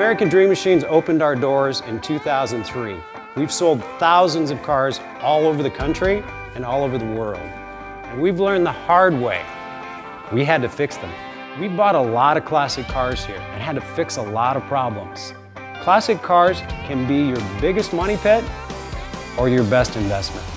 American Dream Machines opened our doors in 2003. We've sold thousands of cars all over the country and all over the world. And we've learned the hard way. We had to fix them. We bought a lot of classic cars here and had to fix a lot of problems. Classic cars can be your biggest money pit or your best investment.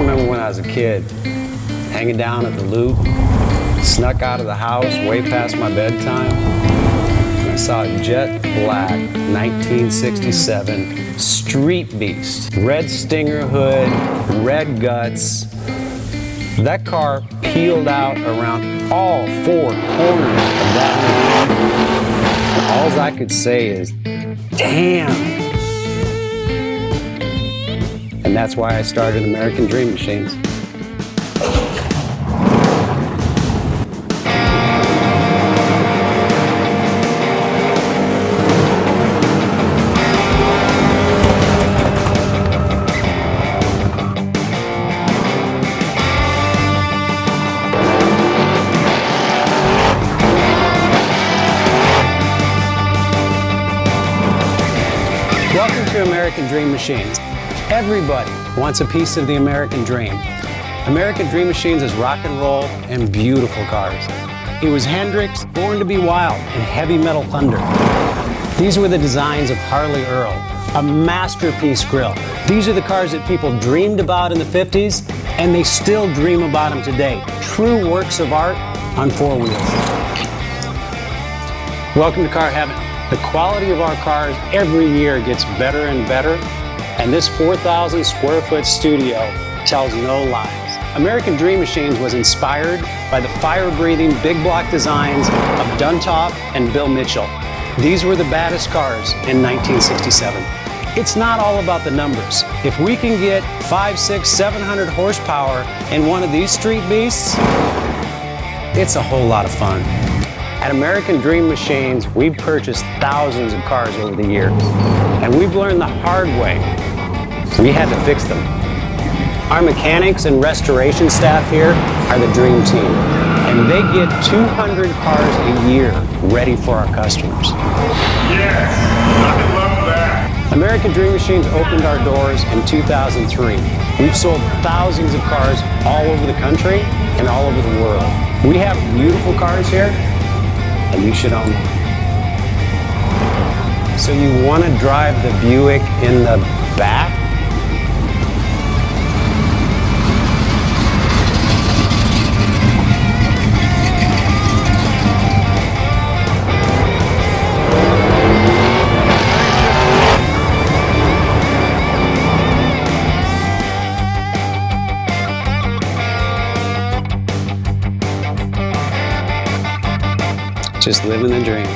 When I was a kid, hanging down at the Loop, snuck out of the house way past my bedtime, and I saw a jet black 1967 Street Beast. Red Stinger hood, red guts. That car peeled out around all four corners of that hood. All I could say is, damn. And that's why I started American Dream Machines. Welcome to American Dream Machines. Everybody wants a piece of the American dream. American Dream Machines is rock and roll and beautiful cars. It was Hendrix, Born to Be Wild, and Heavy Metal Thunder. These were the designs of Harley Earl, a masterpiece grille. These are the cars that people dreamed about in the 50s, and they still dream about them today. True works of art on four wheels. Welcome to Car Heaven. The quality of our cars every year gets better and better. And this 4,000 square foot studio tells no lies. American Dream Machines was inspired by the fire-breathing big block designs of Duntop and Bill Mitchell. These were the baddest cars in 1967. It's not all about the numbers. If we can get 500, 600, 700 horsepower in one of these street beasts, it's a whole lot of fun. At American Dream Machines, we've purchased thousands of cars over the years, and we've learned the hard way. We had to fix them. Our mechanics and restoration staff here are the dream team, and they get 200 cars a year ready for our customers. Yes, I love that. American Dream Machines opened our doors in 2003. We've sold thousands of cars all over the country and all over the world. We have beautiful cars here, and you should own them. So you want to drive the Buick in the back? Just living the dream.